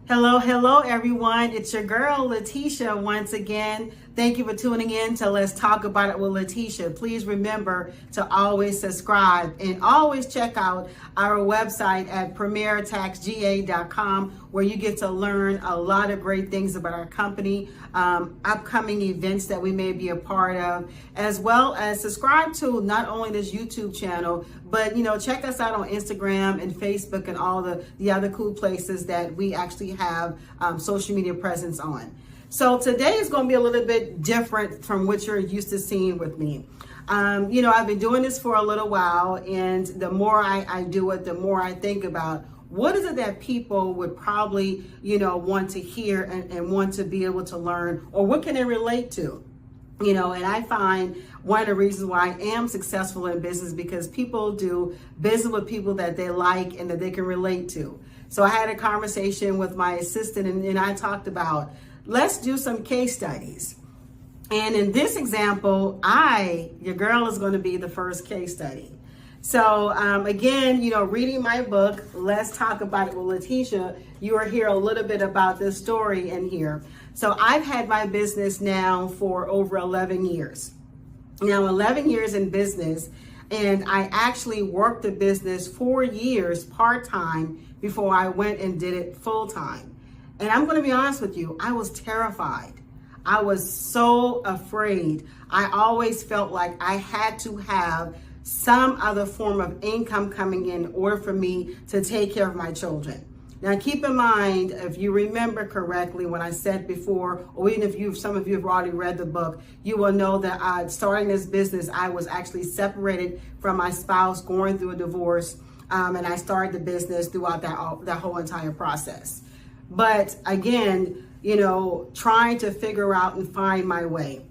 Hello, hello, everyone. It's your girl, Letitia, once again. Thank you for tuning in to Let's Talk About It with Letitia. Please remember to always subscribe and always check out our website at premiertaxga.com, where you get to learn a lot of great things about our company, upcoming events that we may be a part of, as well as subscribe to not only this YouTube channel, but check us out on Instagram and Facebook and all the other cool places that we actually have social media presence on. So today is going to be a little bit different from what you're used to seeing with me. I've been doing this for a little while, and the more I do it, the more I think about what is it that people would probably, want to hear and want to be able to learn, or what can they relate to? And I find one of the reasons why I am successful in business because people do business with people that they like and that they can relate to. So I had a conversation with my assistant and I talked about, let's do some case studies. And in this example, your girl is going to be the first case study. So again, reading my book, Let's Talk About It with Letitia, you will hear a little bit about this story in here. So I've had my business now for over 11 years. Now 11 years in business, and I actually worked the business 4 years part-time before I went and did it full-time. And I'm going to be honest with you, I was terrified. I was so afraid. I always felt like I had to have some other form of income coming in order for me to take care of my children. Now keep in mind, if you remember correctly when I said before, or even if some of you have already read the book, you will know that starting this business, I was actually separated from my spouse, going through a divorce, and I started the business throughout that whole entire process. But again, trying to figure out and find my way.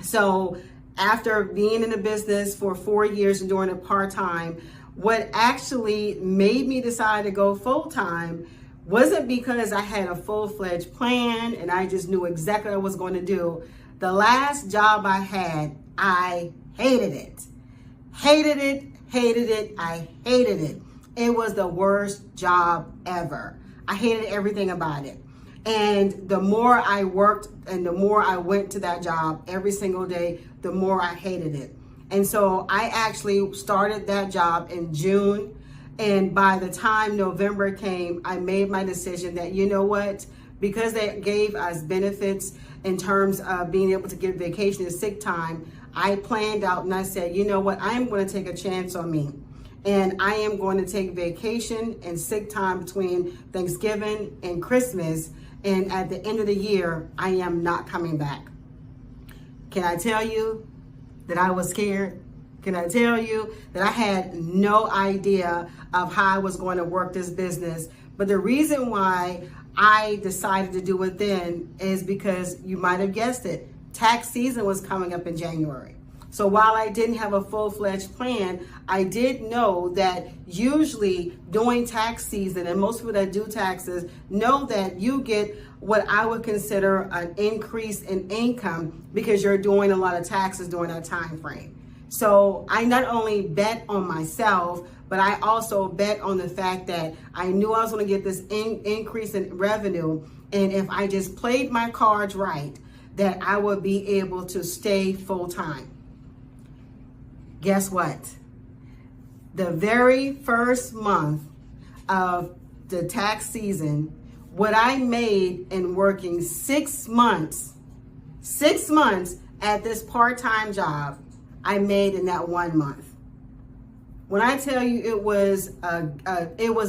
So after being in the business for 4 years and doing it part-time, what actually made me decide to go full-time wasn't because I had a full-fledged plan and I just knew exactly what I was going to do. The last job I had, I hated it. Hated it, I hated it. It was the worst job ever. I hated everything about it. And the more I worked and the more I went to that job every single day, the more I hated it. And so I actually started that job in June. And by the time November came, I made my decision that, because they gave us benefits in terms of being able to get vacation and sick time, I planned out and I said, I am going to take a chance on me. And I am going to take vacation and sick time between Thanksgiving and Christmas. And at the end of the year, I am not coming back. Can I tell you that I was scared? Can I tell you that I had no idea of how I was going to work this business? But the reason why I decided to do it then is because you might have guessed it. Tax season was coming up in January. So while I didn't have a full-fledged plan, I did know that usually during tax season, and most people that do taxes know that you get what I would consider an increase in income because you're doing a lot of taxes during that time frame. So I not only bet on myself, but I also bet on the fact that I knew I was going to get this increase in revenue. And if I just played my cards right, that I would be able to stay full-time. Guess what? The very first month of the tax season, what I made in working 6 months at this part-time job, I made in that 1 month. When I tell you it was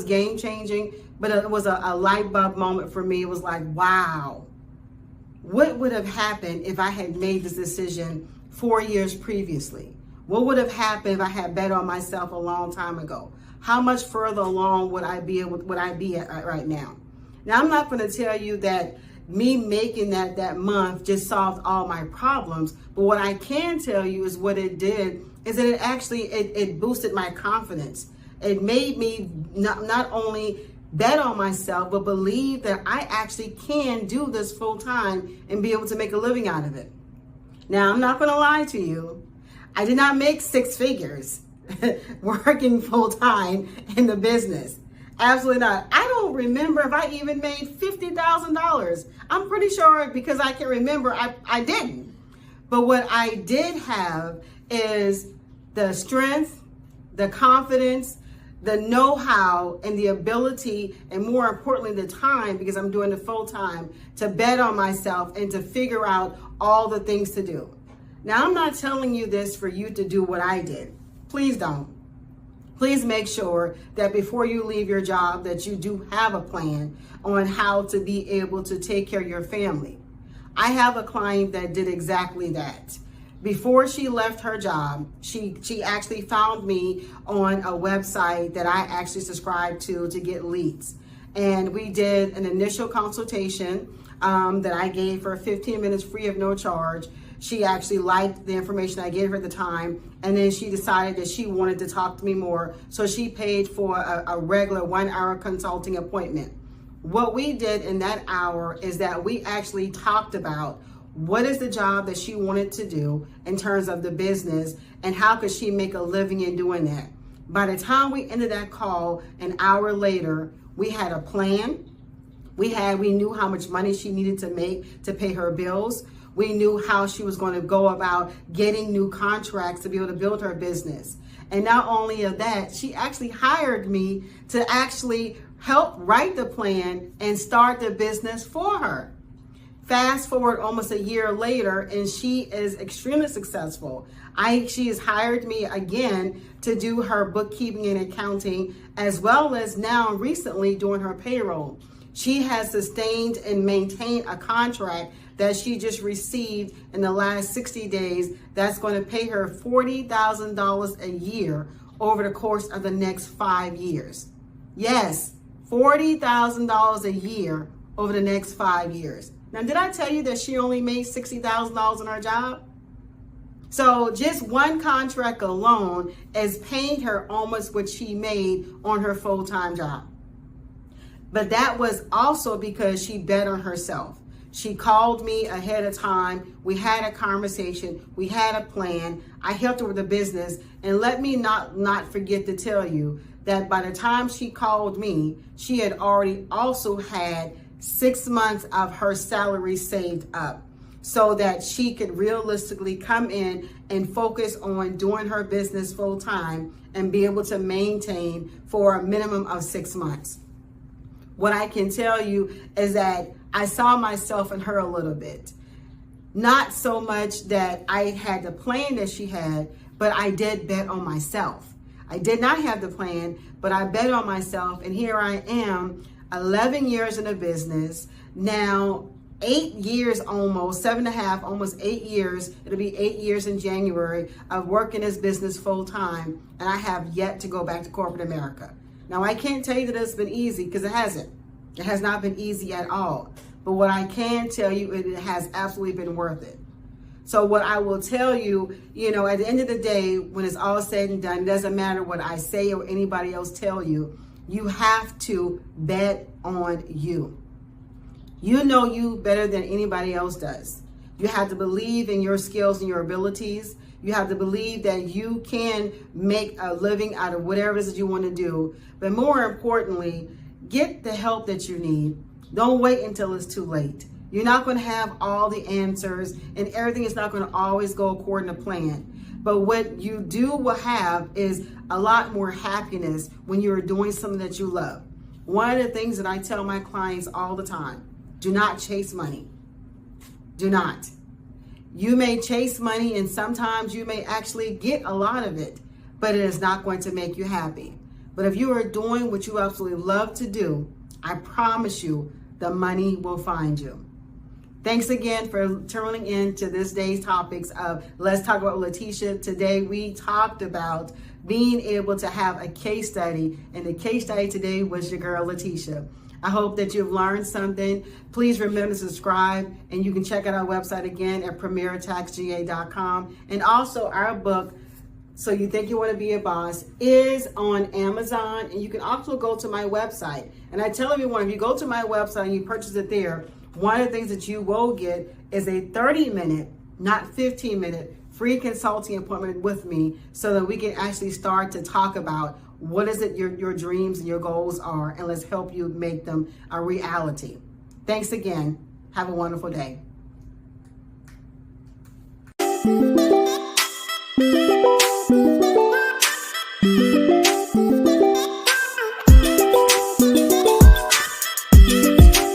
game changing, but it was a light bulb moment for me. It was like, wow, what would have happened if I had made this decision 4 years previously? What would have happened if I had bet on myself a long time ago? How much further along would I be at right now? Now, I'm not going to tell you that me making that month just solved all my problems, but what I can tell you is what it did is that it boosted my confidence. It made me not only bet on myself, but believe that I actually can do this full time and be able to make a living out of it. Now, I'm not going to lie to you. I did not make 6 figures working full time in the business. Absolutely not. I don't don't remember if I even made $50,000. I'm pretty sure, because I can remember, I didn't. But what I did have is the strength, the confidence, the know-how, and the ability, and more importantly, the time, because I'm doing it full time, to bet on myself and to figure out all the things to do. Now, I'm not telling you this for you to do what I did. Please don't. Please make sure that before you leave your job that you do have a plan on how to be able to take care of your family. I have a client that did exactly that. Before she left her job, she actually found me on a website that I actually subscribed to get leads. And we did an initial consultation that I gave her 15 minutes free of no charge. She actually liked the information I gave her at the time, and then she decided that she wanted to talk to me more, so she paid for a regular 1-hour consulting appointment. What we did in that hour is that we actually talked about what is the job that she wanted to do in terms of the business, and how could she make a living in doing that. By the time we ended that call, an hour later, we had a plan. We knew how much money she needed to make to pay her bills. We knew how she was going to go about getting new contracts to be able to build her business. And not only of that, she actually hired me to actually help write the plan and start the business for her. Fast forward almost a year later, and she is extremely successful. She has hired me again to do her bookkeeping and accounting, as well as now recently doing her payroll. She has sustained and maintained a contract that she just received in the last 60 days that's going to pay her $40,000 a year over the course of the next 5 years. Yes, $40,000 a year over the next 5 years. Now, did I tell you that she only made $60,000 in her job? So just one contract alone is paying her almost what she made on her full-time job. But that was also because she bet on herself. She called me ahead of time. We had a conversation. We had a plan. I helped her with the business. And let me not forget to tell you that by the time she called me, she had already also had 6 months of her salary saved up, so that she could realistically come in and focus on doing her business full time and be able to maintain for a minimum of 6 months. What I can tell you is that I saw myself in her a little bit. Not so much that I had the plan that she had, but I did bet on myself. I did not have the plan, but I bet on myself, and here I am, 11 years in the business, now 8 years almost, 7.5, almost 8 years, it'll be 8 years in January of working this business full time, and I have yet to go back to corporate America. Now, I can't tell you that it's been easy, because it hasn't. It has not been easy at all. But what I can tell you, it has absolutely been worth it. So what I will tell you, at the end of the day, when it's all said and done, it doesn't matter what I say or anybody else tell you, you have to bet on you. You know you better than anybody else does. You have to believe in your skills and your abilities. You have to believe that you can make a living out of whatever it is that you want to do. But more importantly, get the help that you need. Don't wait until it's too late. You're not going to have all the answers, and everything is not going to always go according to plan. But what you will have is a lot more happiness when you're doing something that you love. One of the things that I tell my clients all the time, do not chase money. Do not. You may chase money, and sometimes you may actually get a lot of it, but it is not going to make you happy. But if you are doing what you absolutely love to do, I promise you the money will find you. Thanks again for tuning in to this day's topics of Let's Talk About Letitia. Today we talked about being able to have a case study, and the case study today was your girl Letitia. I hope that you've learned something. Please remember to subscribe, and you can check out our website again at premiertaxga.com. And also our book, So You Think You Want to Be a Boss, is on Amazon, and you can also go to my website. And I tell everyone, if you go to my website and you purchase it there, one of the things that you will get is a 30-minute, not 15-minute, free consulting appointment with me so that we can actually start to talk about what is it your dreams and your goals are, and let's help you make them a reality. Thanks again. Have a wonderful day.